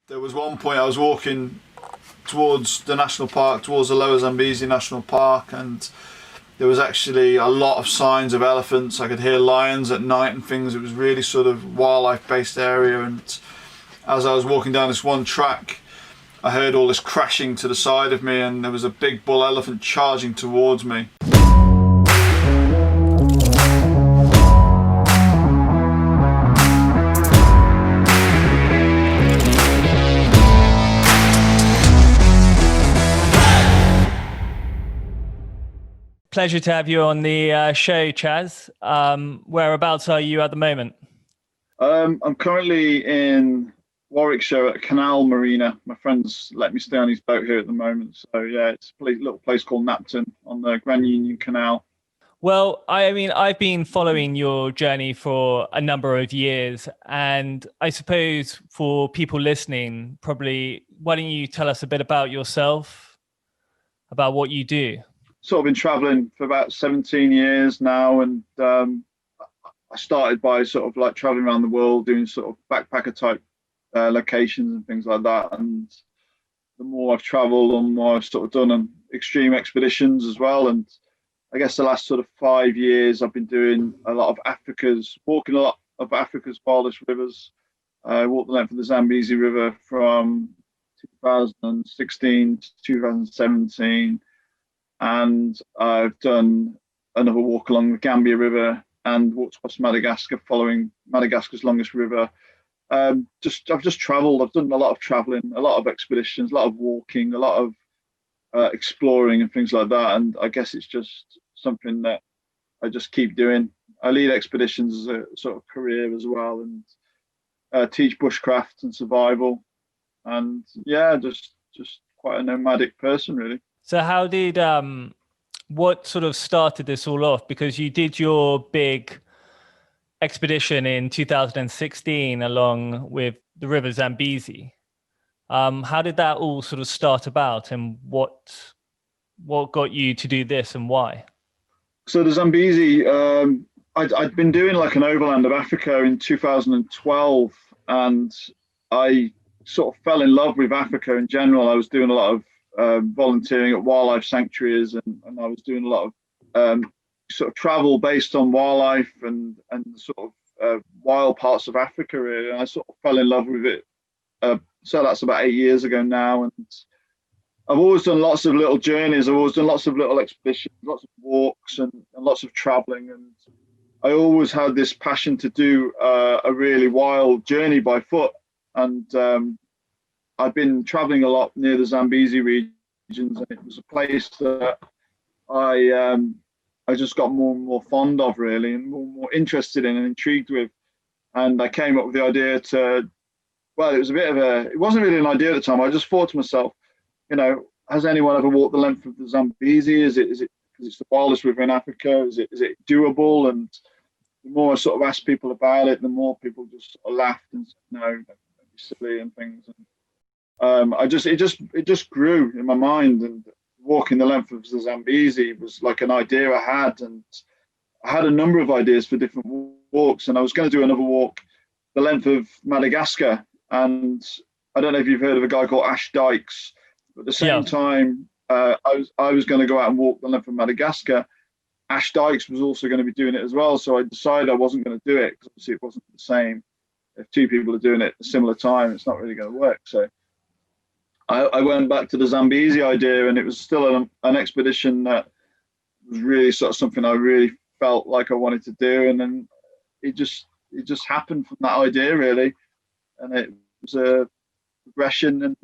There was one point I was walking towards the national park, towards the Lower Zambezi National Park, and there was actually a lot of signs of elephants. I could hear lions at night and things. It was really sort of wildlife-based area, and as I was walking down this one track, I heard all this crashing to the side of me, and there was a big bull elephant charging towards me. Pleasure to have you on the show, Chaz. Whereabouts are you at the moment? I'm currently in Warwickshire at Canal Marina. My friend's let me stay on his boat here at the moment. So yeah, it's a little place called Napton on the Grand Union Canal. Well, I mean, I've been following your journey for a number of years, and I suppose for people listening, probably, why don't you tell us a bit about yourself, about what you do? Sort of been traveling for about 17 years now, and I started by sort of like traveling around the world doing sort of backpacker type locations and things like that. And the more I've traveled, the more I've sort of done extreme expeditions as well. And I guess the last sort of 5 years I've been doing walking a lot of Africa's wildest rivers. I walked the length of the Zambezi River from 2016 to 2017. And I've done another walk along the Gambia River and walked across Madagascar, following Madagascar's longest river. I've just travelled. I've done a lot of travelling, a lot of expeditions, a lot of walking, a lot of exploring and things like that. And I guess it's just something that I just keep doing. I lead expeditions as a sort of career as well, and teach bushcraft and survival. And yeah, just quite a nomadic person, really. So how did, what sort of started this all off? Because you did your big expedition in 2016 along with the River Zambezi. How did that all sort of start about, and what got you to do this and why? So the Zambezi, I'd been doing like an overland of Africa in 2012, and I sort of fell in love with Africa in general. I was doing a lot of volunteering at wildlife sanctuaries, and I was doing a lot of sort of travel based on wildlife and sort of wild parts of Africa, really. And I sort of fell in love with it. So that's about 8 years ago now, and I've always done lots of little journeys. I've always done lots of little expeditions, lots of walks, and lots of traveling. And I always had this passion to do a really wild journey by foot. And I've been traveling a lot near the Zambezi regions, and it was a place that I just got more and more fond of, really, and more and more interested in and intrigued with. And I came up with the idea it wasn't really an idea at the time. I just thought to myself, has anyone ever walked the length of the Zambezi? Is it because it's the wildest river in Africa? Is it doable? And the more I sort of asked people about it, the more people just sort of laughed and said, no, don't be silly and things. And it just grew in my mind, and walking the length of the Zambezi was like an idea I had, and I had a number of ideas for different walks, and I was going to do another walk the length of Madagascar. And I don't know if you've heard of a guy called Ash Dykes, but at the same time, I was going to go out and walk the length of Madagascar. Ash Dykes was also going to be doing it as well, so I decided I wasn't going to do it because obviously it wasn't the same. If two people are doing it at a similar time, it's not really going to work. So I went back to the Zambezi idea, and it was still an expedition that was really sort of something I really felt like I wanted to do. And then it just happened from that idea, really. And it was a progression, and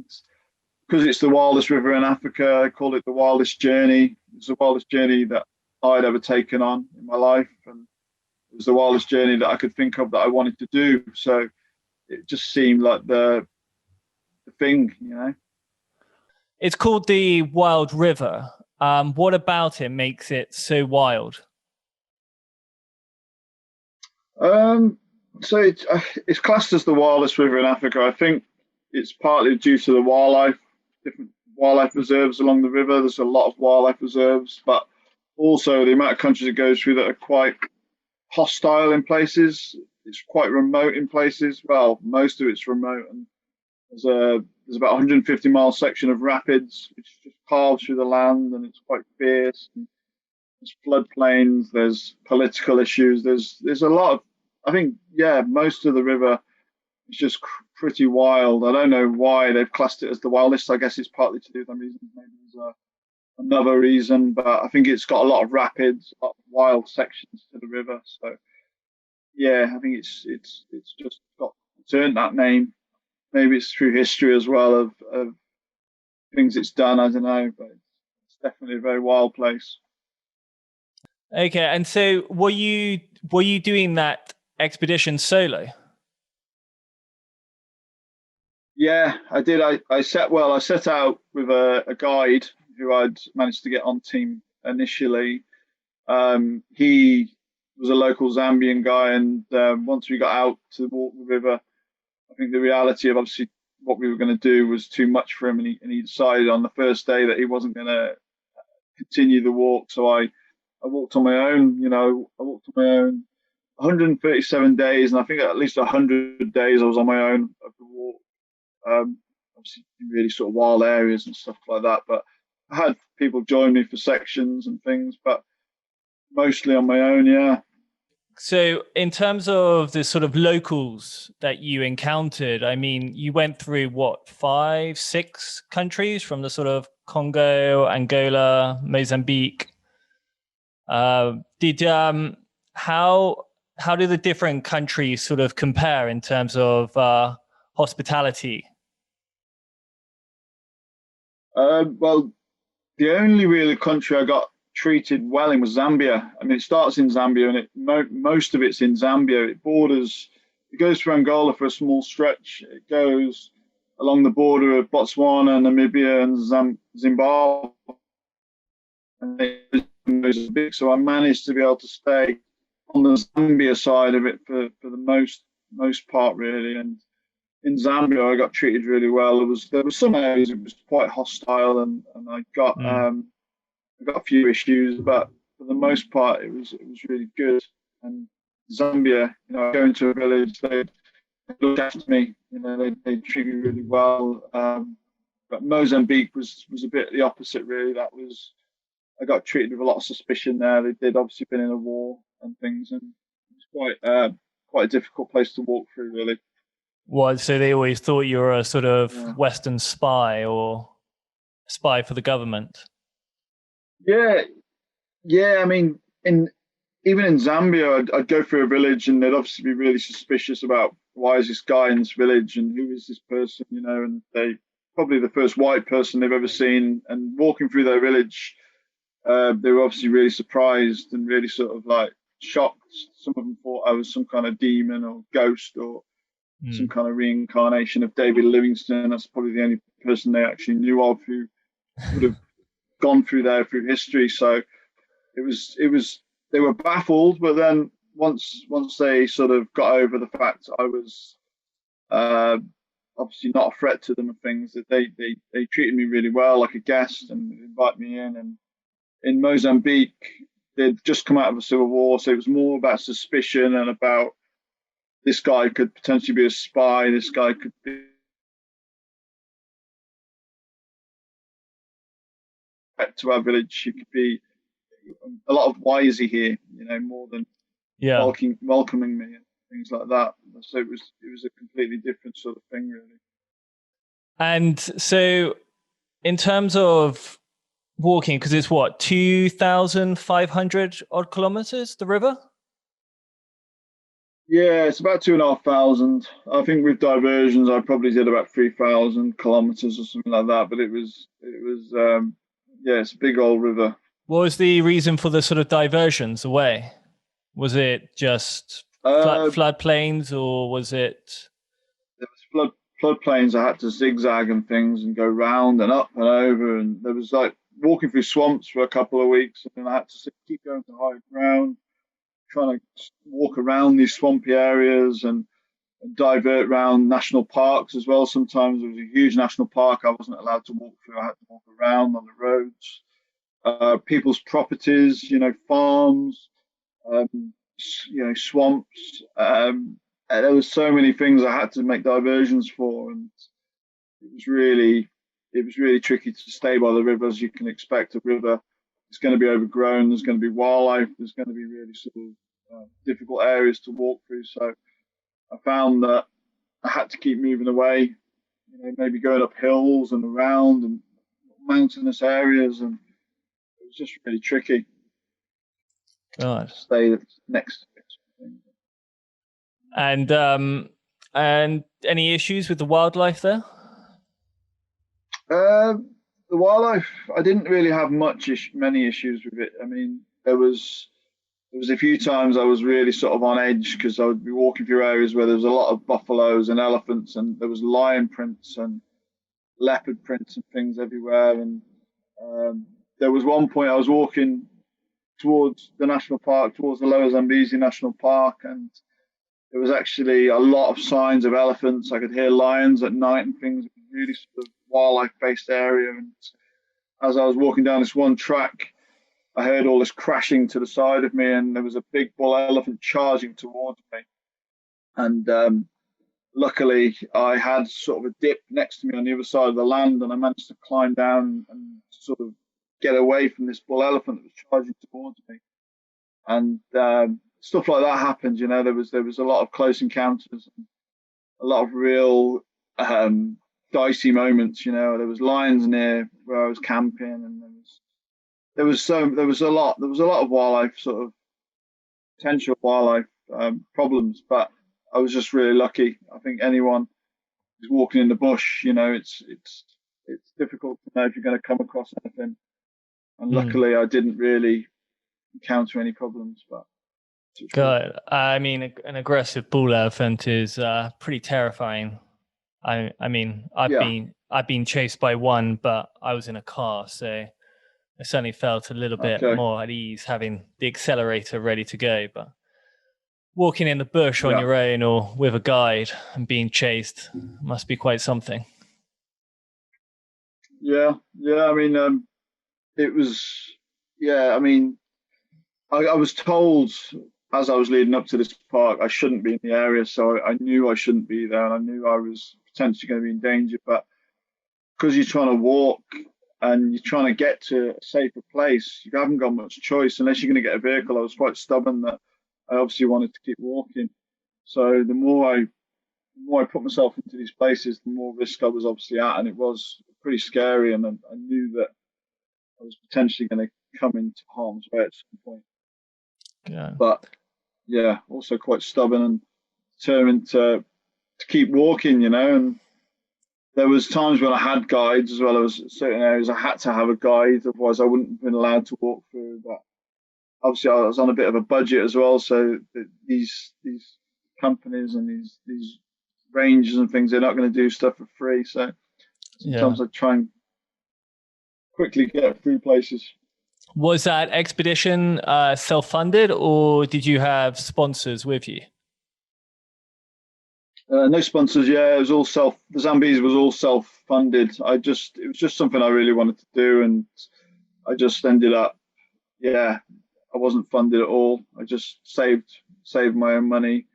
because it's the wildest river in Africa, I call it the wildest journey. It's the wildest journey that I'd ever taken on in my life, and it was the wildest journey that I could think of that I wanted to do. So it just seemed like the thing, It's called the Wild River. What about it makes it so wild? So it's classed as the wildest river in Africa. I think it's partly due to the wildlife, different wildlife reserves along the river. There's a lot of wildlife reserves, but also the amount of countries it goes through that are quite hostile in places. It's quite remote in places. Well, most of it's remote, and There's about 150-mile section of rapids which just carves through the land, and it's quite fierce. And there's floodplains. There's political issues. There's a lot of, I think, yeah, most of the river is just pretty wild. I don't know why they've classed it as the wildest. I guess it's partly to do with them reasons. Maybe there's another reason, but I think it's got a lot of rapids, a lot of wild sections to the river. So yeah, I think it's just got it's earned that name. Maybe it's through history as well of things it's done. I don't know, but it's definitely a very wild place. Okay, and so were you doing that expedition solo? Yeah, I did. I set out with a guide who I'd managed to get on team initially. He was a local Zambian guy, and once we got out to walk the river, I think the reality of obviously what we were going to do was too much for him, and he decided on the first day that he wasn't going to continue the walk. So I walked on my own. You know, I walked on my own 137 days, and I think at least 100 days I was on my own of the walk. Obviously in really sort of wild areas and stuff like that. But I had people join me for sections and things, but mostly on my own, yeah. So in terms of the sort of locals that you encountered, I mean, you went through what, 5, 6 countries from the sort of Congo, Angola, Mozambique. How do the different countries sort of compare in terms of hospitality? Well, the only really country I got treated well in was Zambia. I mean, it starts in Zambia, and most of it's in Zambia. It goes through Angola for a small stretch. It goes along the border of Botswana, Namibia, and Zimbabwe. And Mozambique. So I managed to be able to stay on the Zambia side of it for the most part, really. And in Zambia, I got treated really well. There was some areas it was quite hostile, and I got a few issues, but for the most part, it was really good. And Zambia, you know, going to a village, they looked after me. You know, they treat me really well. But Mozambique was a bit the opposite, really. I got treated with a lot of suspicion there. They'd obviously been in a war and things, and it was quite a difficult place to walk through, really. So they always thought you were a sort of Western spy or spy for the government? Yeah. I mean, even in Zambia, I'd go through a village, and they'd obviously be really suspicious about why is this guy in this village and who is this person, you know, and they probably the first white person they've ever seen. And walking through their village, they were obviously really surprised and really sort of like shocked. Some of them thought I was some kind of demon or ghost or some kind of reincarnation of David Livingstone. That's probably the only person they actually knew of who would have gone through there through history. So it was they were baffled, but then once they sort of got over the fact I was obviously not a threat to them and things, that they treated me really well like a guest and invited me in. And in Mozambique, they'd just come out of a civil war, so it was more about suspicion and about this guy could potentially be a spy, this guy could be to our village, he could be a lot of wisey here, you know, more than welcoming me and things like that. So it was a completely different sort of thing, really. And so in terms of walking, because it's what, 2,500 odd kilometers, the river? Yeah, it's about 2,500. I think with diversions, I probably did about 3,000 kilometers or something like that. But it was it's a big old river. What was the reason for the sort of diversions away? Was it just floodplains, or was it? There was floodplains. I had to zigzag and things and go round and up and over, and there was like walking through swamps for a couple of weeks, and I had to keep going to high ground, trying to walk around these swampy areas and divert around national parks as well. Sometimes there was a huge national park I wasn't allowed to walk through. I had to walk around on the roads, people's properties, you know, farms, you know, swamps. There was so many things I had to make diversions for, and it was really tricky to stay by the river. As you can expect, a river is going to be overgrown. There's going to be wildlife. There's going to be really sort of difficult areas to walk through. So I found that I had to keep moving away, maybe going up hills and around and mountainous areas, and it was just really tricky. God. To stay next to it. And any issues with the wildlife there? The wildlife, I didn't really have many issues with it. I mean, there was a few times I was really sort of on edge because I would be walking through areas where there was a lot of buffaloes and elephants, and there was lion prints and leopard prints and things everywhere. And there was one point I was walking towards the national park, towards the Lower Zambezi National Park, and there was actually a lot of signs of elephants. I could hear lions at night and things. It was really sort of wildlife-based area. And as I was walking down this one track, I heard all this crashing to the side of me, and there was a big bull elephant charging towards me. And luckily, I had sort of a dip next to me on the other side of the land, and I managed to climb down and sort of get away from this bull elephant that was charging towards me. And stuff like that happened. There was a lot of close encounters, and a lot of real dicey moments. There was lions near where I was camping, and there was a lot of wildlife, sort of potential wildlife problems. But I was just really lucky. I think anyone who's walking in the bush, it's difficult to know if you're going to come across anything. And luckily, I didn't really encounter any problems. But God, I mean, an aggressive bull elephant is pretty terrifying. I mean, I've been chased by one, but I was in a car, so I certainly felt a little bit more at ease having the accelerator ready to go. But walking in the bush on your own or with a guide and being chased must be quite something. Yeah. I mean, it was. Yeah, I mean, I was told as I was leading up to this park, I shouldn't be in the area, so I knew I shouldn't be there, and I knew I was potentially going to be in danger. But because you're trying to walk and you're trying to get to a safer place, you haven't got much choice unless you're going to get a vehicle. I was quite stubborn that I obviously wanted to keep walking. So the more I put myself into these places, the more risk I was obviously at, and it was pretty scary. And I knew that I was potentially going to come into harm's way at some point. Yeah. But yeah, also quite stubborn and determined to keep walking, And there was times when I had guides as well. There was certain areas I had to have a guide, otherwise I wouldn't have been allowed to walk through. But obviously I was on a bit of a budget as well, so these companies and these rangers and things, they're not going to do stuff for free. So sometimes I try and quickly get through places. Was that expedition self-funded, or did you have sponsors with you? No sponsors. Yeah, it was all the Zambezi was all self-funded. It was just something I really wanted to do, and I just ended up, I wasn't funded at all. I just saved my own money,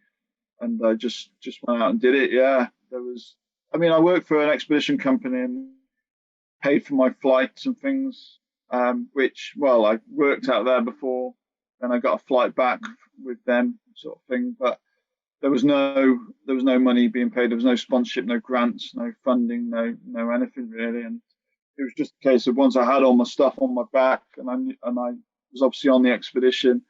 and I just went out and did it. Yeah, I worked for an expedition company and paid for my flights and things. Which, I worked out there before, and I got a flight back with them, sort of thing. But there was no money being paid. There was no sponsorship, no grants, no funding, no anything really. And it was just a case of once I had all my stuff on my back, and I was obviously on the expedition,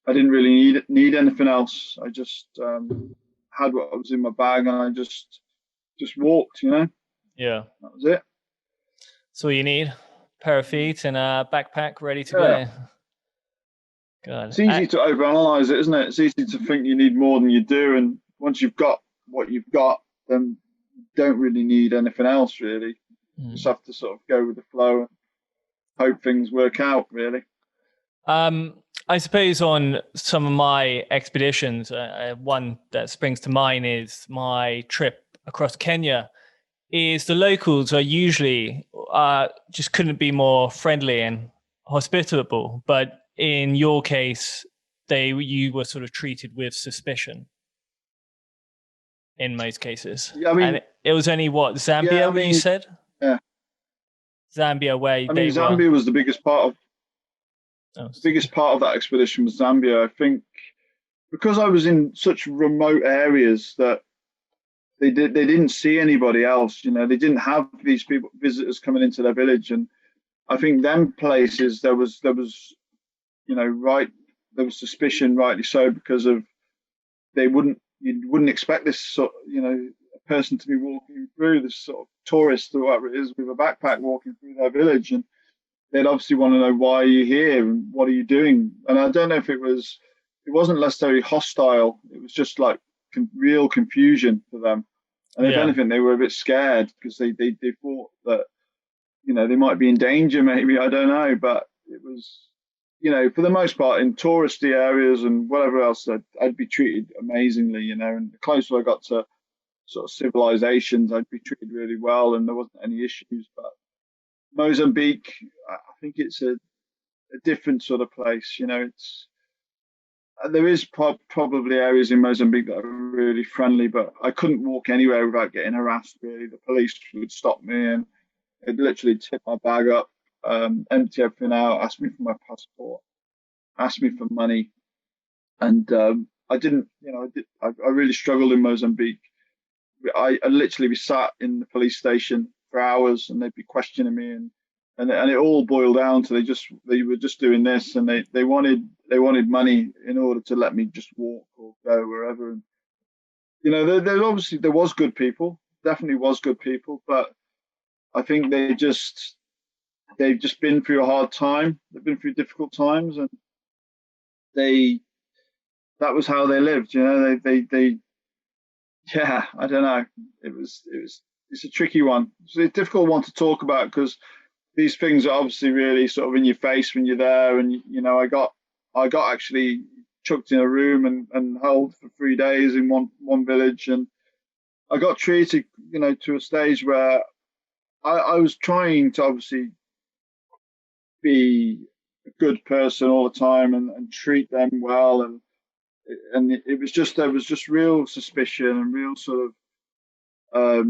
I didn't really need anything else. I just had what was in my bag, and I just walked. Yeah, that was it. That's all you need. Pair of feet and a backpack ready to go. God. It's easy to overanalyze it, isn't it? It's easy to think you need more than you do, and once you've got what you've got, then you don't really need anything else, really. You just have to sort of go with the flow and hope things work out, really. I suppose on some of my expeditions, one that springs to mind is my trip across Kenya. Is the locals are usually just couldn't be more friendly and hospitable, but in your case, you were sort of treated with suspicion. in most cases. Yeah, I mean, and it was only what, Zambia, yeah, I where you mean, said? yeah. Zambia, where I mean, they were. Zambia was the biggest part of Oh, that expedition was Zambia. I think because I was in such remote areas that they didn't see anybody else. You know, they didn't have these people visitors coming into their village, and I think them places there was you know right there was suspicion, rightly so, because of you wouldn't expect this sort a person to be walking through, this sort of tourist or whatever it is with a backpack walking through their village, and they'd obviously want to know why are you here and what are you doing. And I don't know if it wasn't necessarily hostile. It was just like real confusion for them. And if yeah. anything, they were a bit scared because they thought that they might be in danger. Maybe, I don't know, but it was for the most part in touristy areas and whatever else, I'd be treated amazingly. And the closer I got to sort of civilizations, I'd be treated really well, and there wasn't any issues. But Mozambique, I think it's a different sort of place. There is probably areas in Mozambique that are really friendly, but I couldn't walk anywhere without getting harassed. Really, the police would stop me and they'd literally tip my bag up, empty everything out, ask me for my passport, ask me for money, and I didn't. I really struggled in Mozambique. I literally be sat in the police station for hours, and they'd be questioning me, and it all boiled down to they were just doing this, and they wanted money in order to let me just walk or go wherever. And there was good people, definitely was good people, but I think they've just been through a hard time. They've been through difficult times, and that was how they lived. They yeah, I don't know. It's a tricky one. It's a difficult one to talk about because these things are obviously really sort of in your face when you're there. And I got actually chucked in a room and held for 3 days in one village, and I got treated to a stage where I was trying to obviously be a good person all the time and treat them well, and it was just there was just real suspicion and real sort of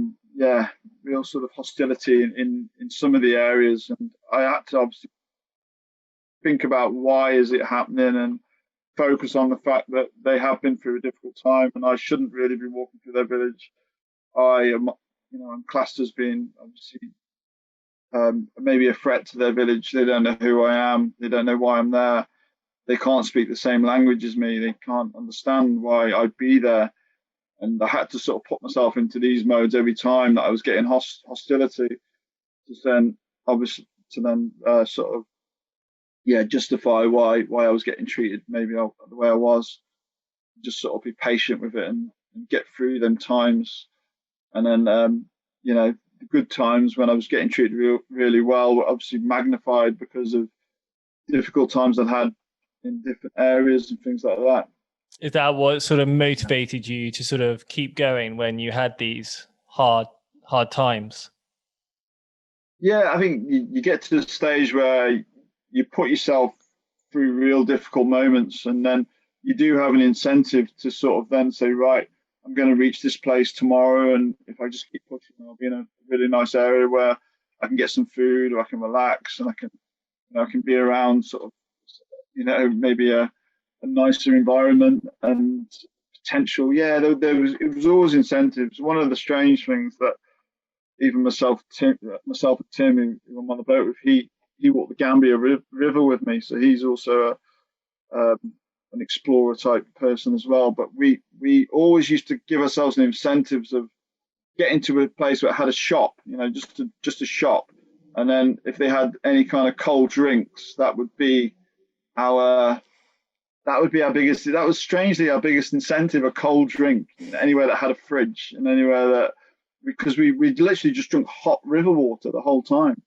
real sort of hostility in some of the areas, and I had to obviously think about why is it happening and focus on the fact that they have been through a difficult time, and I shouldn't really be walking through their village. I am, I'm classed as being obviously maybe a threat to their village. They don't know who I am. They don't know why I'm there. They can't speak the same language as me. They can't understand why I'd be there. And I had to sort of put myself into these modes every time that I was getting hostility, to then sort of justify why I was getting treated maybe the way I was. Just sort of be patient with it and get through them times, and then the good times when I was getting treated really well were obviously magnified because of difficult times I'd had in different areas and things like that. Is that what sort of motivated you to sort of keep going when you had these hard times? Yeah, I think you get to the stage where you put yourself through real difficult moments, and then you do have an incentive to sort of then say, right, I'm going to reach this place tomorrow, and if I just keep pushing, I'll be in a really nice area where I can get some food, or I can relax, and I can be around sort of maybe a nicer environment and potential. Yeah, it was always incentives. One of the strange things that even myself and Tim, who I'm on the boat with, he walked the Gambia River with me, so he's also an explorer type person as well. But we always used to give ourselves an incentives of getting to a place where it had a shop, just a shop, and then if they had any kind of cold drinks, that would be our biggest. That was strangely our biggest incentive: a cold drink anywhere that had a fridge, and anywhere that, because we literally just drank hot river water the whole time.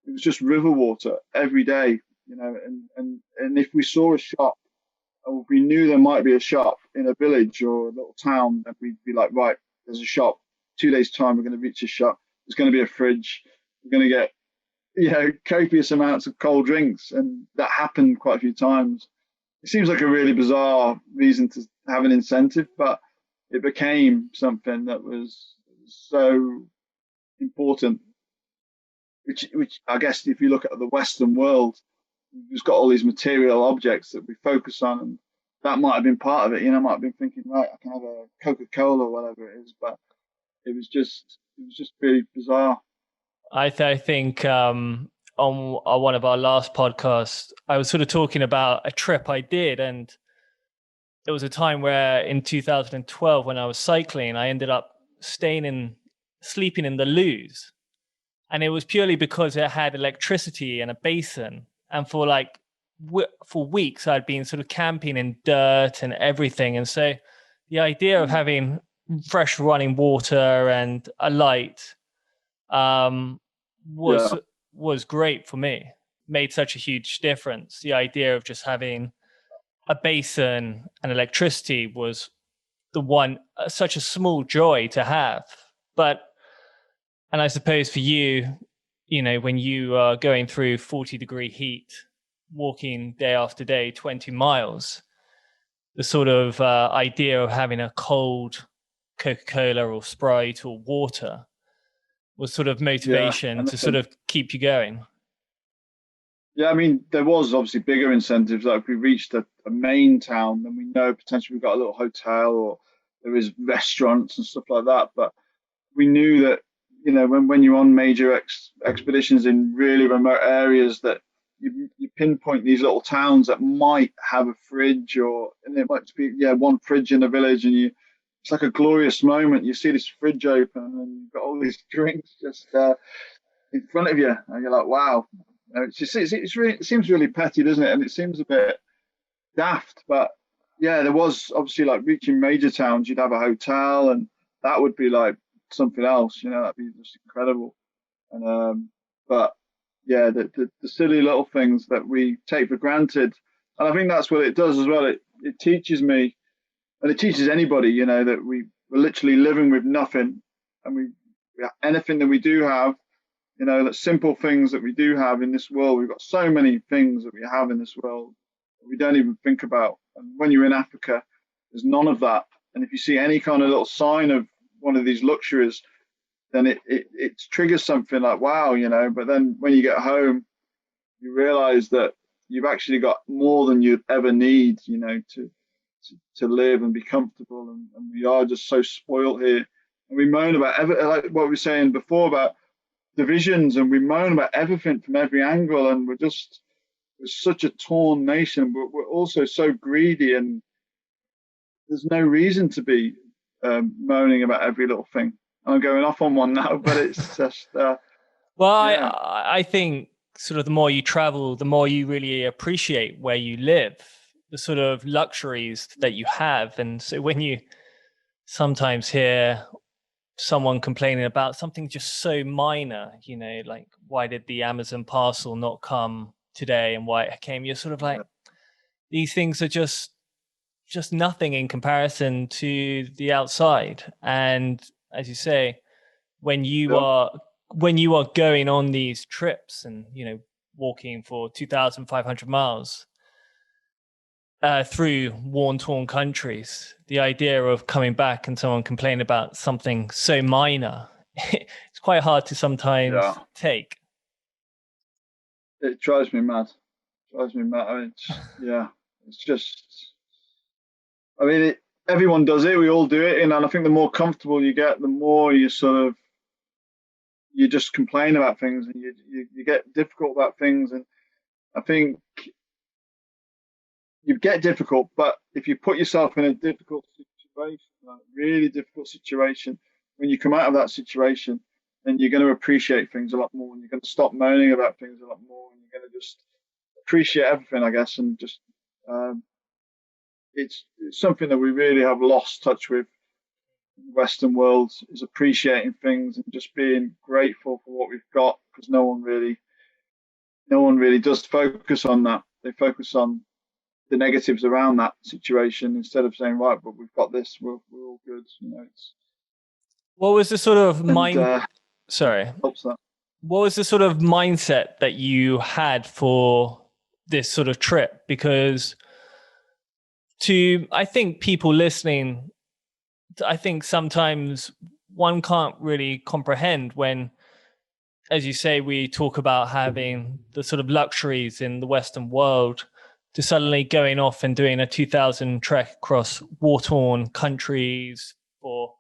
It was just river water every day, and if we saw a shop, or we knew there might be a shop in a village or a little town, then we'd be like, right, there's a shop. 2 days time, we're going to reach a shop. There's going to be a fridge. We're going to get copious amounts of cold drinks, and that happened quite a few times. It seems like a really bizarre reason to have an incentive, but it became something that was so important. Which I guess if you look at the Western world, we've just got all these material objects that we focus on, and that might have been part of it. Might have been thinking, right, I can have a Coca-Cola or whatever it is, but it was just really bizarre. I think on one of our last podcasts, I was sort of talking about a trip I did, and it was a time where in 2012, when I was cycling, I ended up sleeping in the loos, and it was purely because it had electricity and a basin. And for weeks, I'd been sort of camping in dirt and everything, and so the idea of having fresh running water and a light was great for me. Made such a huge difference. The idea of just having a basin and electricity was such a small joy to have. And I suppose for you, when you are going through 40-degree heat, walking day after day, 20 miles, the sort of idea of having a cold Coca-Cola or Sprite or water was sort of motivation to sort of keep you going. Yeah, I mean, there was obviously bigger incentives. Like if we reached a main town, then we know potentially we've got a little hotel or there is restaurants and stuff like that. But we knew that, when you're on major expeditions in really remote areas, that you pinpoint these little towns that might have a fridge, and it might be one fridge in a village, and it's like a glorious moment. You see this fridge open and you've got all these drinks just in front of you, and you're like, wow. It seems really petty, doesn't it? And it seems a bit daft, but yeah, there was obviously like reaching major towns, you'd have a hotel, and that would be like something else, that'd be just incredible. And but yeah, the silly little things that we take for granted, and I think that's what it does as well. It teaches me, and it teaches anybody, that we're literally living with nothing, and anything that we do have, the simple things that we do have in this world. We've got so many things that we have in this world that we don't even think about. And when you're in Africa, there's none of that. And if you see any kind of little sign of one of these luxuries, then it triggers something like, wow, But then when you get home, you realize that you've actually got more than you'd ever need, to live and be comfortable. And we are just so spoiled here. And we moan about like what we were saying before about divisions, and we moan about everything from every angle, and we're such a torn nation, but we're also so greedy, and there's no reason to be moaning about every little thing. I'm going off on one now, but it's just I think sort of the more you travel, the more you really appreciate where you live, the sort of luxuries that you have. And so when you sometimes hear someone complaining about something just so minor, like why did the Amazon parcel not come today and why it came, you're sort of like, these things are just nothing in comparison to the outside. And as you say, when you are going on these trips and walking for 2,500 miles through war-torn countries, the idea of coming back and someone complaining about something so minor, it's quite hard to sometimes take. It drives me mad. I mean, it's just, I mean, everyone does it. We all do it. And I think the more comfortable you get, the more you just complain about things, and you get difficult about things. And I think you get difficult, but if you put yourself in a difficult situation, like really difficult situation, when you come out of that situation, then you're going to appreciate things a lot more, and you're going to stop moaning about things a lot more, and you're going to just appreciate everything, I guess. And just it's something that we really have lost touch with in the Western world, is appreciating things and just being grateful for what we've got, because no one really does focus on that. They focus on the negatives around that situation instead of saying, right, but we've got this, we're all good. What was the sort of what was the sort of mindset that you had for this sort of trip? Because I think people listening I think sometimes one can't really comprehend when, as you say, we talk about having the sort of luxuries in the Western world, to suddenly going off and doing a 2,000 trek across war-torn countries for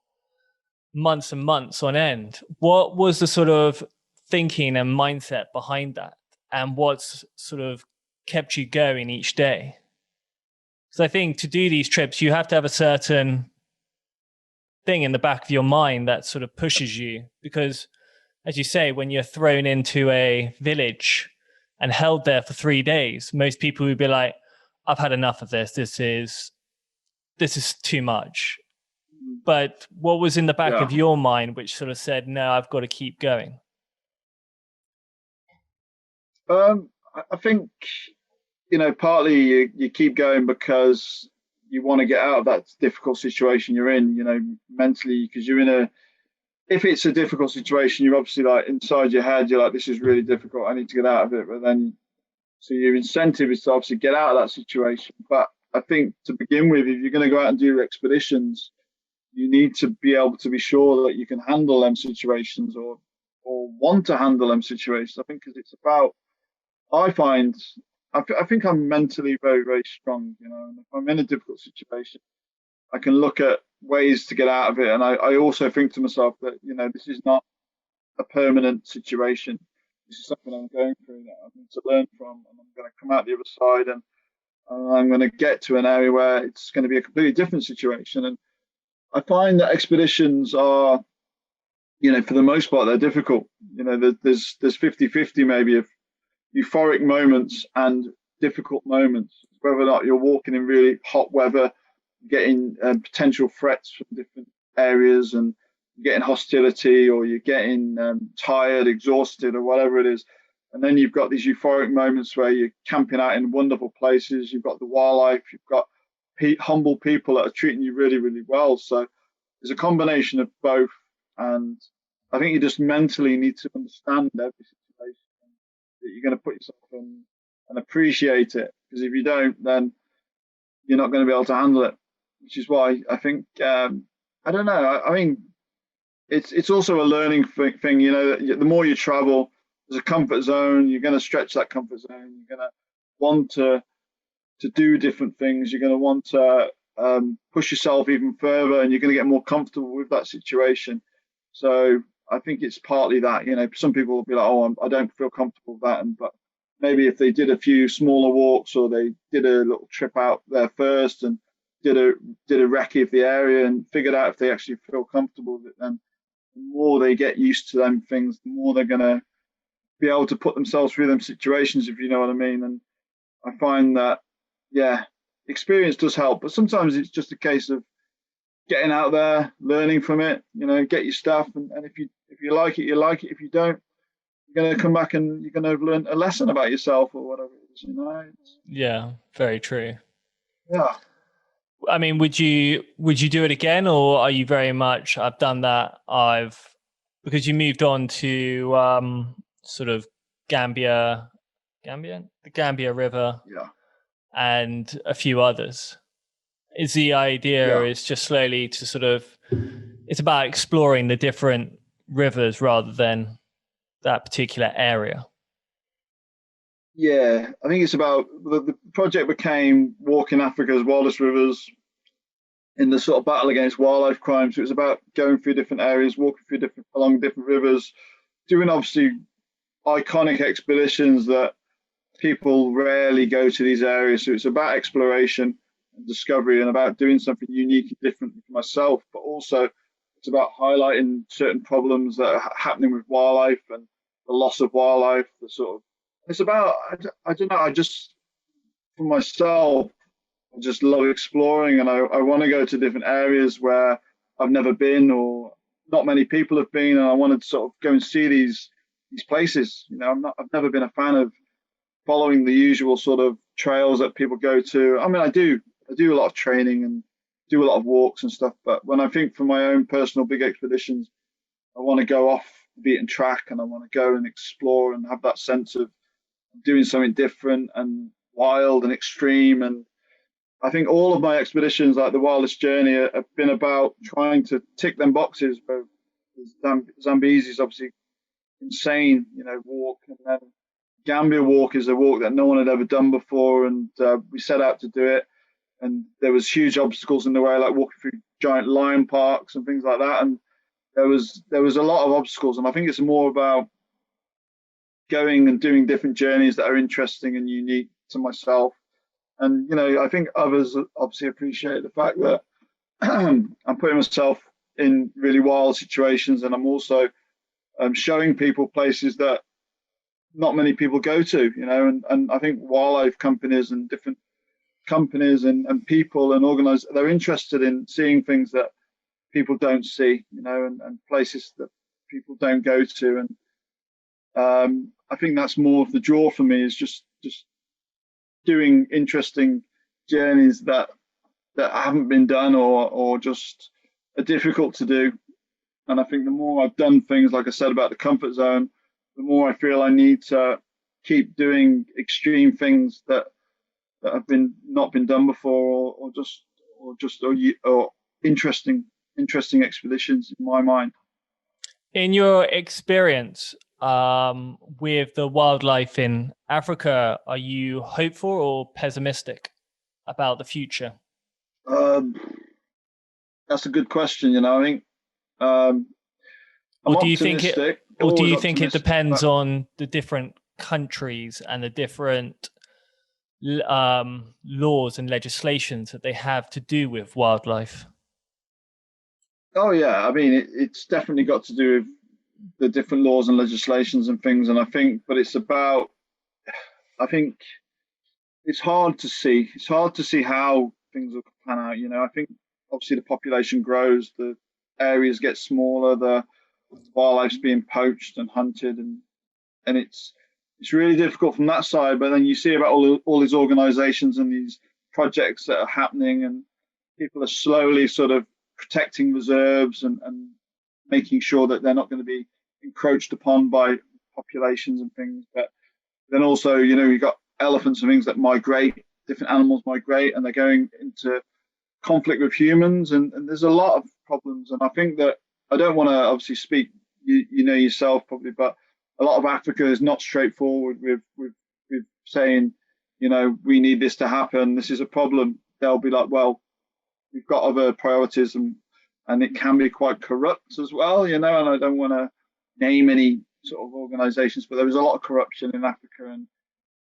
months and months on end. What was the sort of thinking and mindset behind that? And what's sort of kept you going each day? Because I think to do these trips, you have to have a certain thing in the back of your mind that sort of pushes you. Because, as you say, when you're thrown into a village and held there for 3 days, most people would be like, I've had enough of this. This is too much. But what was in the back of your mind which sort of said, no, I've got to keep going? I think, partly you keep going because you want to get out of that difficult situation you're in, mentally, because if it's a difficult situation, you're obviously like inside your head, you're like, this is really difficult, I need to get out of it. But then, so your incentive is to obviously get out of that situation. But I think to begin with, if you're going to go out and do your expeditions, you need to be able to be sure that you can handle them situations or want to handle them situations. I think because it's about, I think I'm mentally very, very strong, and if I'm in a difficult situation, I can look at ways to get out of it. And I also think to myself that, this is not a permanent situation. This is something I'm going through that I need to learn from, and I'm going to come out the other side, and I'm going to get to an area where it's going to be a completely different situation. And I find that expeditions are, for the most part, they're difficult. There's 50-50 maybe of euphoric moments and difficult moments, whether or not you're walking in really hot weather, getting potential threats from different areas and getting hostility, or you're getting tired, exhausted, or whatever it is. And then you've got these euphoric moments where you're camping out in wonderful places. You've got the wildlife, you've got humble people that are treating you really, really well. So there's a combination of both. And I think you just mentally need to understand every situation that you're going to put yourself in and appreciate it. Because if you don't, then you're not going to be able to handle it, which is why I think, I don't know. I mean, it's also a learning thing, the more you travel, there's a comfort zone. You're going to stretch that comfort zone. You're going to want to do different things. You're going to want to push yourself even further, and you're going to get more comfortable with that situation. So I think it's partly that, some people will be like, oh, I don't feel comfortable with that. But maybe if they did a few smaller walks, or they did a little trip out there first and did a recce of the area and figured out if they actually feel comfortable with it, then the more they get used to them things, the more they're going to be able to put themselves through them situations, if you know what I mean. And I find that, experience does help, but sometimes it's just a case of getting out there, learning from it, get your stuff. And if you like it, you like it. If you don't, you're going to come back and you're going to have learned a lesson about yourself or whatever it is, Yeah, very true. Yeah. I mean, would you do it again, or are you very much, I've done that, because you moved on to sort of the Gambia River, and a few others. Is the idea is just slowly to sort of, it's about exploring the different rivers rather than that particular area? Yeah, I think it's about, the project became Walking Africa's Wildest Rivers in the sort of battle against wildlife crime. So it was about going through different areas, walking through along different rivers, doing obviously iconic expeditions that people rarely go to these areas. So it's about exploration and discovery, and about doing something unique and different for myself, but also it's about highlighting certain problems that are happening with wildlife and the loss of wildlife. It's about, I don't know, for myself, I just love exploring, and I want to go to different areas where I've never been or not many people have been, and I wanted to sort of go and see these places. I've never been a fan of following the usual sort of trails that people go to. I mean, I do a lot of training and do a lot of walks and stuff, but when I think for my own personal big expeditions, I want to go off the beaten track, and I want to go and explore and have that sense of doing something different and wild and extreme. And I think all of my expeditions, like the Wildest Journey, have been about trying to tick them boxes. But Zambezi is obviously insane, walk, and then Gambia walk is a walk that no one had ever done before, and we set out to do it. And there was huge obstacles in the way, like walking through giant lion parks and things like that. And there was a lot of obstacles, and I think it's more about going and doing different journeys that are interesting and unique to myself. And I think others obviously appreciate the fact that I'm putting myself in really wild situations, and I'm also showing people places that not many people go to, and I think wildlife companies and different companies and people and organize, they're interested in seeing things that people don't see, and places that people don't go to. And I think that's more of the draw for me, is just doing interesting journeys that haven't been done or just are difficult to do. And I think the more I've done things, like I said about the comfort zone, the more I feel I need to keep doing extreme things that have not been done before, or interesting expeditions in my mind. In your experience with the wildlife in Africa, are you hopeful or pessimistic about the future? That's a good question. I think, or do you think it depends on the different countries and the different laws and legislations that they have to do with wildlife? Oh yeah, I mean it's definitely got to do with the different laws and legislations and things, and I think it's hard to see. It's hard to see how things will pan out. I think obviously the population grows, the areas get smaller, the wildlife's being poached and hunted, and it's really difficult from that side. But then you see about all these organizations and these projects that are happening, and people are slowly sort of protecting reserves and making sure that they're not going to be encroached upon by populations and things. But then also, you've got elephants and things that migrate, different animals migrate, and they're going into conflict with humans, and there's a lot of problems. And I think that, I don't want to obviously speak, you know yourself probably, but a lot of Africa is not straightforward with saying, we need this to happen, this is a problem. They'll be like, well, we've got other priorities, and it can be quite corrupt as well, and I don't want to name any sort of organizations, but there is a lot of corruption in Africa, and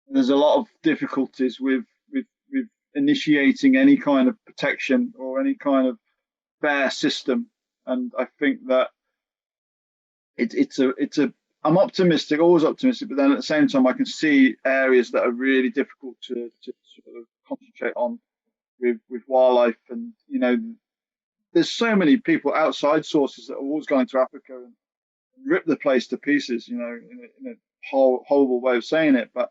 there's a lot of difficulties with initiating any kind of protection or any kind of fair system. And I think that I'm optimistic, always optimistic, but then at the same time I can see areas that are really difficult to sort of concentrate on with wildlife. And there's so many people, outside sources, that are always going to Africa and rip the place to pieces, in a horrible way of saying it. But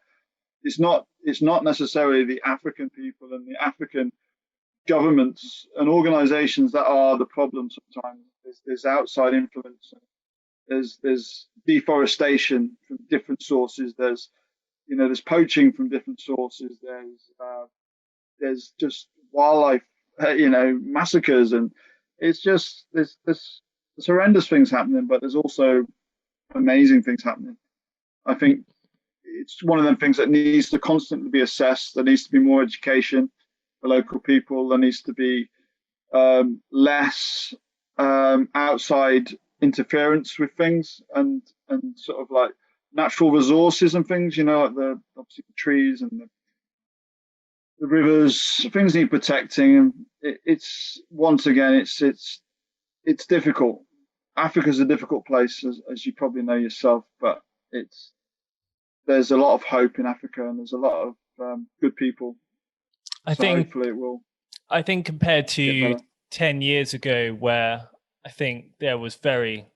it's not necessarily the African people and the African governments and organizations that are the problem. Sometimes there's outside influence. There's deforestation from different sources. There's poaching from different sources. There's just wildlife, massacres, and it's just there's horrendous things happening, but there's also amazing things happening. I think it's one of them things that needs to constantly be assessed. There needs to be more education for local people. There needs to be less outside interference with things, and sort of like natural resources and things, like obviously the trees and the rivers. Things need protecting, and it's once again it's difficult. Africa's a difficult place, as you probably know yourself, but there's a lot of hope in Africa, and there's a lot of good people. Hopefully it will. I think compared to 10 years ago, where I think there was I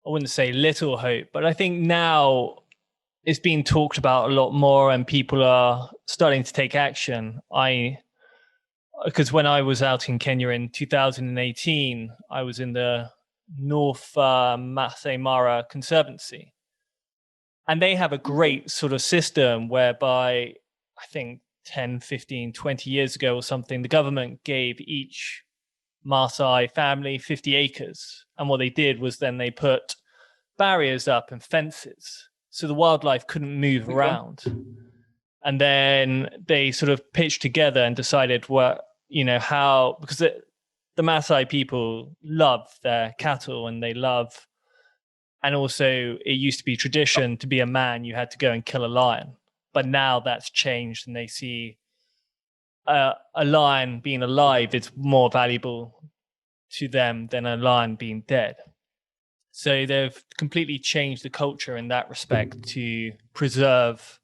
wouldn't say little hope, but I think now it's being talked about a lot more, and people are starting to take action. Because when I was out in Kenya in 2018, I was in the North Masai Mara Conservancy, and they have a great sort of system whereby I think 10, 15, 20 years ago or something, the government gave each Maasai family 50 acres. And what they did was then they put barriers up and fences so the wildlife couldn't move around. And then they sort of pitched together and decided how, because the Maasai people love their cattle and also it used to be tradition to be a man, you had to go and kill a lion. But now that's changed and they see a lion being alive is more valuable to them than a lion being dead. So they've completely changed the culture in that respect to preserve,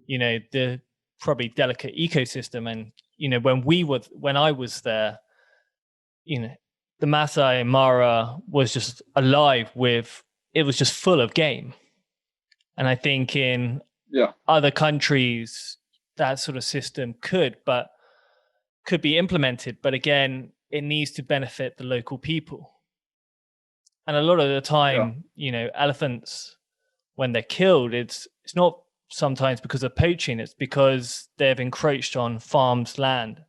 the probably delicate ecosystem. And, when I was there, the Masai Mara was just alive it was just full of game. And I think in other countries, that sort of system could be implemented. But again, it needs to benefit the local people. And a lot of the time, elephants, when they're killed, it's not sometimes because of poaching, it's because they've encroached on farmers' land.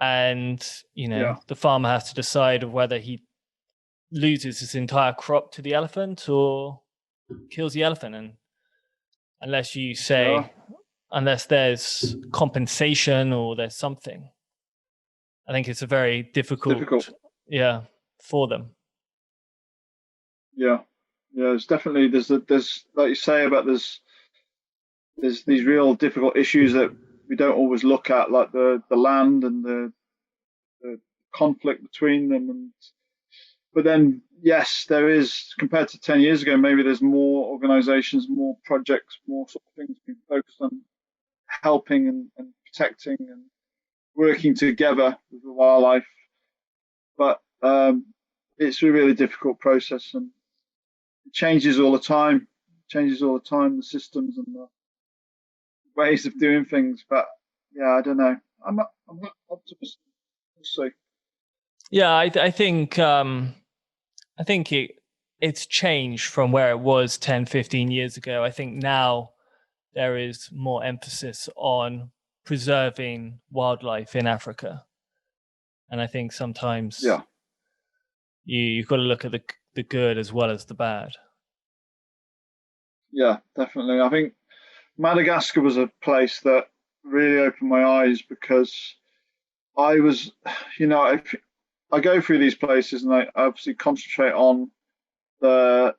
And, the farmer has to decide whether he loses his entire crop to the elephant or kills the elephant. And unless you say, unless there's compensation or there's something, I think it's a very difficult. For them. It's definitely there's like you say about there's these real difficult issues that we don't always look at, like the land and the conflict between them. But then yes, there is, compared to 10 years ago, maybe there's more organizations, more projects, more sort of things being focused on helping and protecting and working together with the wildlife. But it's a really difficult process, and it changes all the time. The systems and the ways of doing things. But I don't know. I'm not optimistic. We'll see. Yeah, I think it's changed from where it was 10, 15 years ago. I think now there is more emphasis on preserving wildlife in Africa. And I think sometimes you've got to look at the good as well as the bad. Yeah, definitely. I think Madagascar was a place that really opened my eyes, because I was, I go through these places and I obviously concentrate on the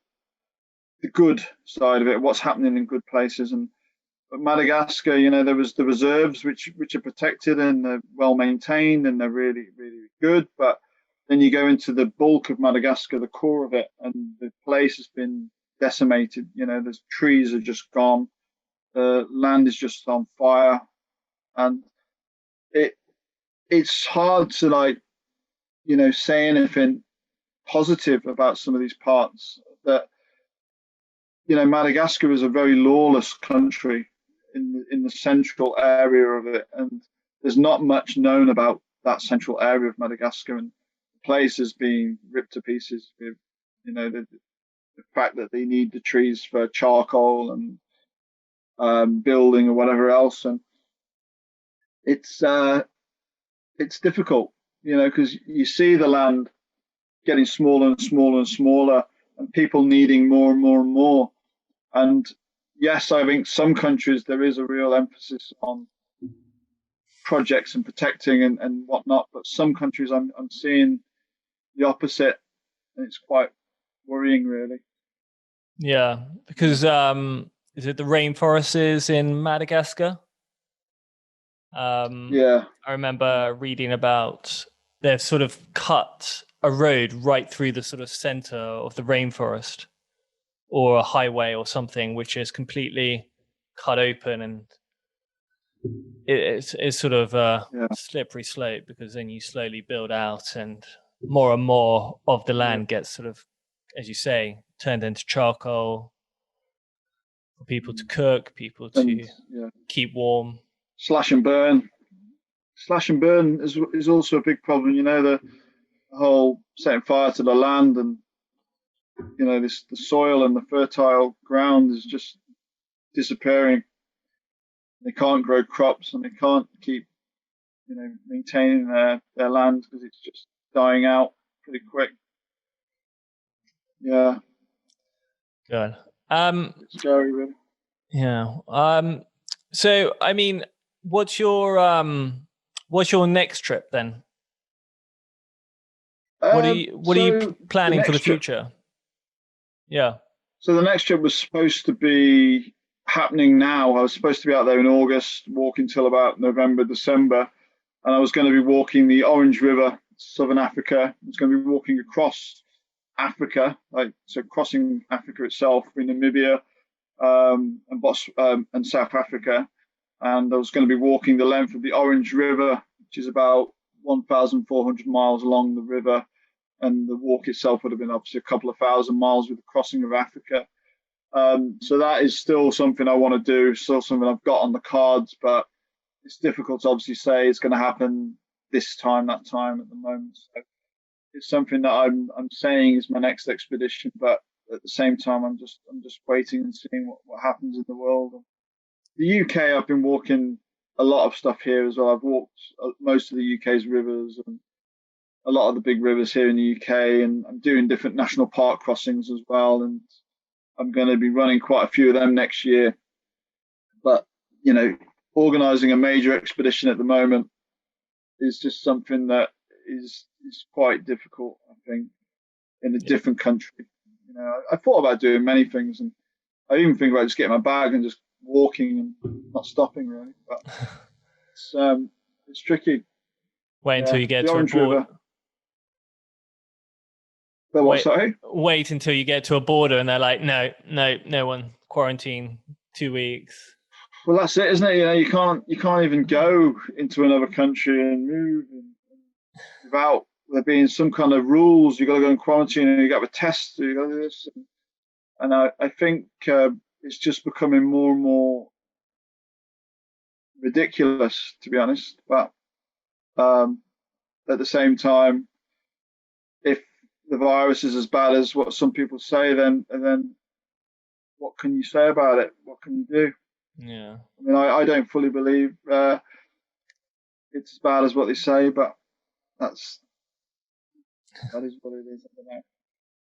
good side of it, what's happening in good places. But Madagascar, there was the reserves which are protected and they're well maintained and they're really, really good. But then you go into the bulk of Madagascar, the core of it, and the place has been decimated. The trees are just gone, the land is just on fire, and it's hard to say anything positive about some of these parts. That Madagascar is a very lawless country in the central area of it, and there's not much known about that central area of Madagascar, and the place is being ripped to pieces with the fact that they need the trees for charcoal and building or whatever else. And it's difficult, because you see the land getting smaller and smaller and smaller, and people needing more and more and more. And yes, I think some countries there is a real emphasis on projects and protecting and whatnot, but some countries I'm seeing the opposite, and it's quite worrying, really. Yeah, because is it the rainforests in Madagascar? I remember reading about they've sort of cut a road right through the sort of center of the rainforest, or a highway or something, which is completely cut open, and it's sort of a slippery slope, because then you slowly build out and more of the land gets sort of, as you say, turned into charcoal for people to cook, people to keep warm. Slash and burn is also a big problem. The whole setting fire to the land, and the soil and the fertile ground is just disappearing. They can't grow crops, and they can't keep, maintaining their land because it's just dying out pretty quick. Yeah. Good. It's scary, really. Yeah. So, I mean, what's your next trip then? What are you planning for the future? Yeah. So the next trip was supposed to be happening now. I was supposed to be out there in August, walking till about November, December, and I was going to be walking the Orange River, Southern Africa. I was going to be walking across Africa, so crossing Africa itself in Namibia and South Africa. And I was going to be walking the length of the Orange River, which is about 1,400 miles along the river. And the walk itself would have been obviously a couple of thousand miles with the crossing of Africa. So that is still something I want to do, still something I've got on the cards, but it's difficult to obviously say it's going to happen this time, that time at the moment. So it's something that I'm saying is my next expedition, but at the same time, I'm just waiting and seeing what happens in the world. The UK, I've been walking a lot of stuff here as well. I've walked most of the UK's rivers and a lot of the big rivers here in the UK, and I'm doing different national park crossings as well. And I'm going to be running quite a few of them next year. But, organising a major expedition at the moment is just something that is quite difficult, I think, in a different country. I thought about doing many things, and I even think about just getting my bag and just walking and not stopping really. But it's tricky. Wait until you get to a Orange border. River. But what, sorry? Wait until you get to a border and they're like, no one, quarantine 2 weeks. Well, that's it, isn't it? You can't even go into another country and move without there being some kind of rules. You got to go in quarantine and you got to test. You got to do this, and I think it's just becoming more and more ridiculous, to be honest. But at the same time, if the virus is as bad as what some people say, then what can you say about it? What can you do? Yeah. I mean, I don't fully believe it's as bad as what they say, but that is what it is. I don't know.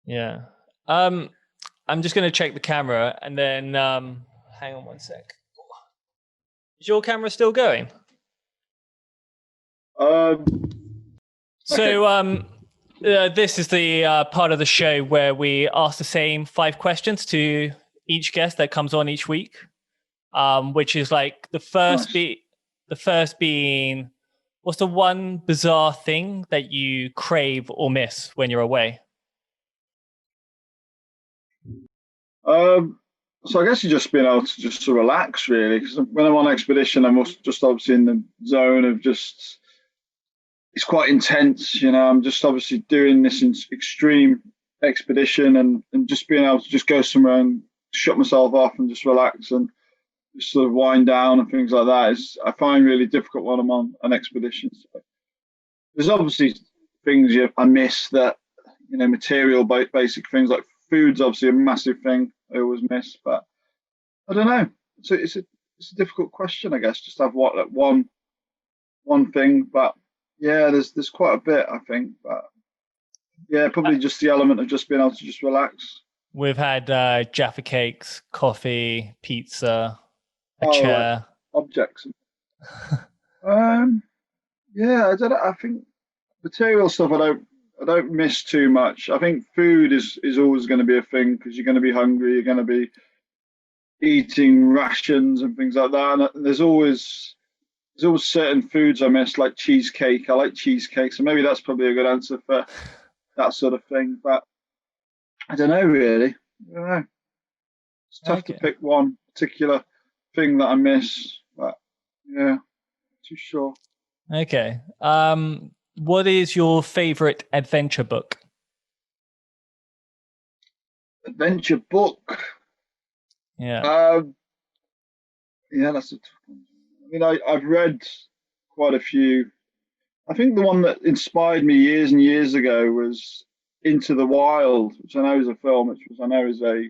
Yeah. I'm just going to check the camera and then hang on one sec. Is your camera still going? So this is the part of the show where we ask the same 5 questions to each guest that comes on each week, which is like the first being, what's the one bizarre thing that you crave or miss when you're away? So I guess you just being able to just to relax, really, because when I'm on expedition, I'm just obviously in the zone of just, it's quite intense, I'm just obviously doing this in extreme expedition and just being able to just go somewhere and shut myself off and just relax and just sort of wind down and things like that I find really difficult when I'm on an expedition. So there's obviously things I miss that, material basic things like food's obviously a massive thing I always miss, but I don't know. So it's a difficult question, I guess, just have one thing, but yeah, there's quite a bit, I think, but yeah, probably just the element of just being able to just relax. We've had Jaffa cakes, coffee, pizza, a chair. Objects. Yeah, I don't know. I think material stuff I don't miss too much. I think food is always going to be a thing because you're going to be hungry, you're going to be eating rations and things like that. And there's always certain foods I miss, like cheesecake. I like cheesecake, so maybe that's probably a good answer for that sort of thing. But I don't know, really. I don't know. It's tough to pick one particular thing that I miss, but yeah, not too sure. Okay. What is your favorite adventure book? Adventure book? Yeah. Yeah, that's a tough one. I mean, I've read quite a few. I think the one that inspired me years and years ago was Into the Wild, which I know is a film, which I know is a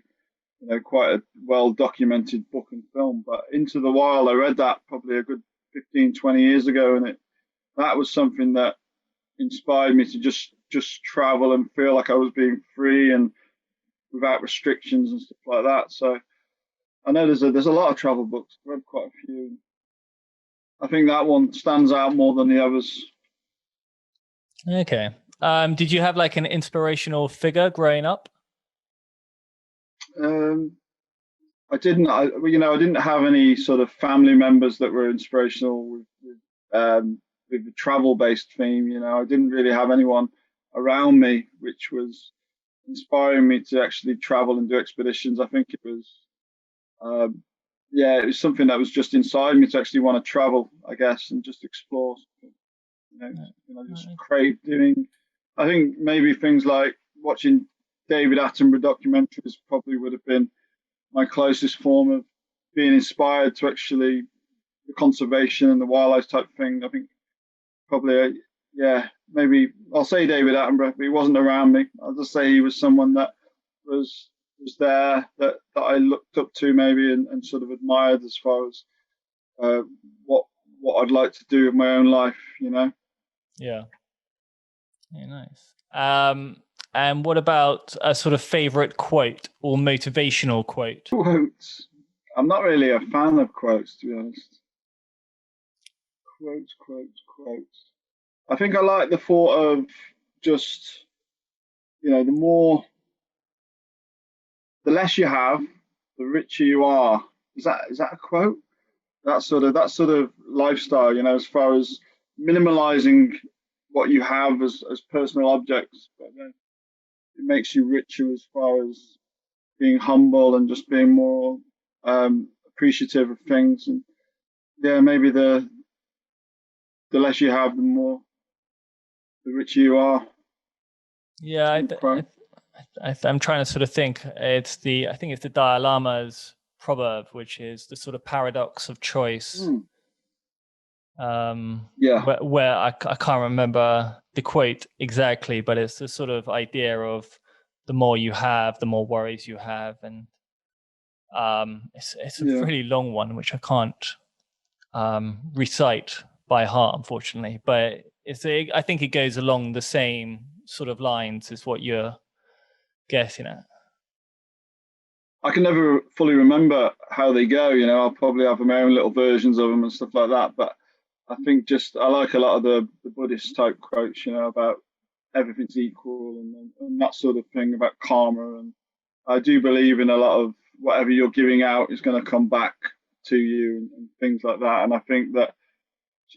quite a well documented book and film. But Into the Wild, I read that probably a good 15, 20 years ago, and that was something that inspired me to just travel and feel like I was being free and without restrictions and stuff like that. So I know there's a lot of travel books. I've read quite a few. I think that one stands out more than the others. Okay. Did you have like an inspirational figure growing up? I didn't. I didn't have any sort of family members that were inspirational with the travel-based theme. I didn't really have anyone around me which was inspiring me to actually travel and do expeditions. I think it was, it was something that was just inside me to actually want to travel, I guess, and just explore. Just crave doing. I think maybe things like watching David Attenborough documentaries probably would have been my closest form of being inspired to actually the conservation and the wildlife type thing. I think probably, maybe I'll say David Attenborough, but he wasn't around me. I'll just say he was someone that was there that I looked up to maybe and sort of admired as far as what I'd like to do with my own life, Yeah. Yeah, nice. And what about a sort of favorite quote or motivational quote? Quotes. I'm not really a fan of quotes, to be honest. Quotes. I think I like the thought of just, the less you have, the richer you are. Is that a quote? That sort of lifestyle, as far as minimalizing what you have as personal objects, but then it makes you richer as far as being humble and just being more appreciative of things. And maybe the less you have, the richer you are. Yeah, I'm trying to sort of think. I think it's the Dalai Lama's proverb, which is the sort of paradox of choice. Where I can't remember the quote exactly, but it's the sort of idea of the more you have, the more worries you have, and it's a really long one which I can't recite by heart, unfortunately. But I think it goes along the same sort of lines as what you're guessing at. I can never fully remember how they go. I'll probably have my own little versions of them and stuff like that. But I think I like a lot of the Buddhist type quotes, about everything's equal and that sort of thing about karma. And I do believe in a lot of whatever you're giving out is going to come back to you and things like that. And I think that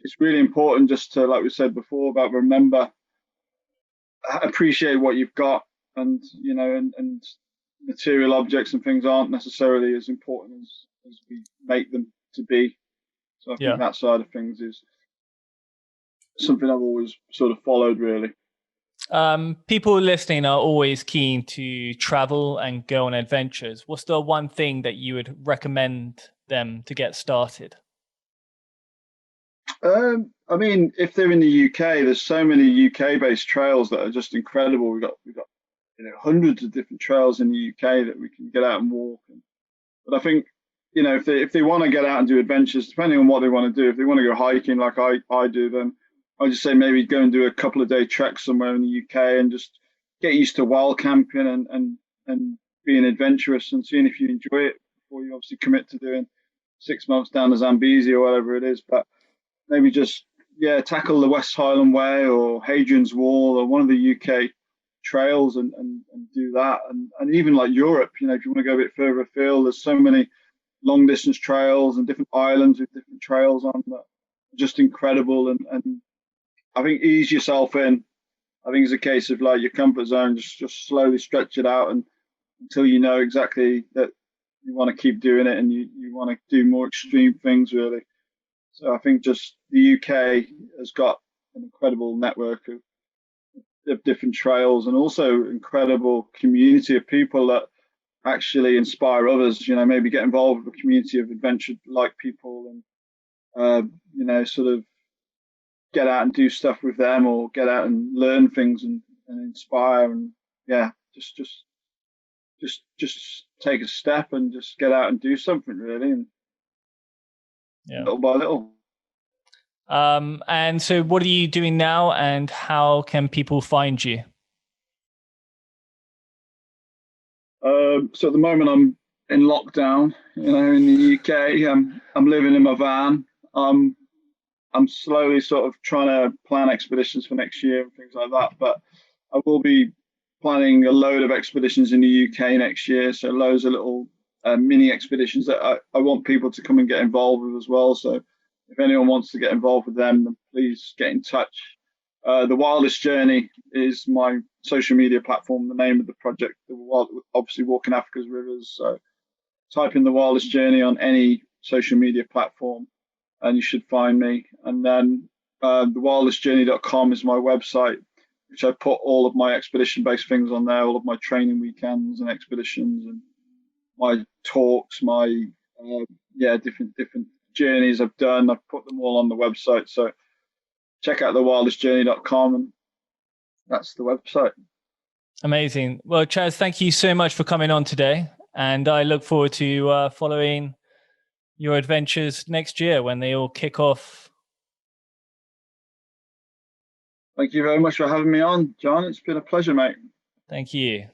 it's really important just to, like we said before, about appreciate what you've got, and and material objects and things aren't necessarily as important as we make them to be. So I think that side of things is something I've always sort of followed, really. People listening are always keen to travel and go on adventures. What's the one thing that you would recommend them to get started? I mean, if they're in the UK, there's so many UK-based trails that are just incredible. We've got hundreds of different trails in the UK that we can get out and walk. But I think if they want to get out and do adventures, depending on what they want to do, if they want to go hiking like I do, then I just say maybe go and do a couple of day trek somewhere in the UK and just get used to wild camping and being adventurous and seeing if you enjoy it before you obviously commit to doing 6 months down the Zambezi or whatever it is. But maybe just tackle the West Highland Way or Hadrian's Wall or one of the UK trails and do that. And even like Europe, if you want to go a bit further afield, there's so many long distance trails and different islands with different trails on that are just incredible. And I think ease yourself in. I think it's a case of like your comfort zone, just slowly stretch it out and until you know exactly that you want to keep doing it and you want to do more extreme things, really. So I think just the UK has got an incredible network of different trails and also incredible community of people that actually inspire others, maybe get involved with a community of adventure like people and, sort of get out and do stuff with them or get out and learn things and inspire and just take a step and just get out and do something, really, and little by little. And so what are you doing now, and how can people find you? So at the moment I'm in lockdown, in the UK. I'm living in my van. I'm slowly sort of trying to plan expeditions for next year and things like that. But I will be planning a load of expeditions in the UK next year. So loads of little mini expeditions that I want people to come and get involved with as well. So if anyone wants to get involved with them, then please get in touch. The Wildest Journey is my social media platform, the name of the project, obviously walking Africa's rivers. So type in the Wildest Journey on any social media platform and you should find me. And then thewildestjourney.com is my website, which I put all of my expedition-based things on there, all of my training weekends and expeditions and my talks, my different journeys I've done. I've put them all on the website. So check out thewildestjourney.com, and that's the website. Amazing. Well, Chaz, thank you so much for coming on today. And I look forward to following your adventures next year when they all kick off. Thank you very much for having me on, John. It's been a pleasure, mate. Thank you.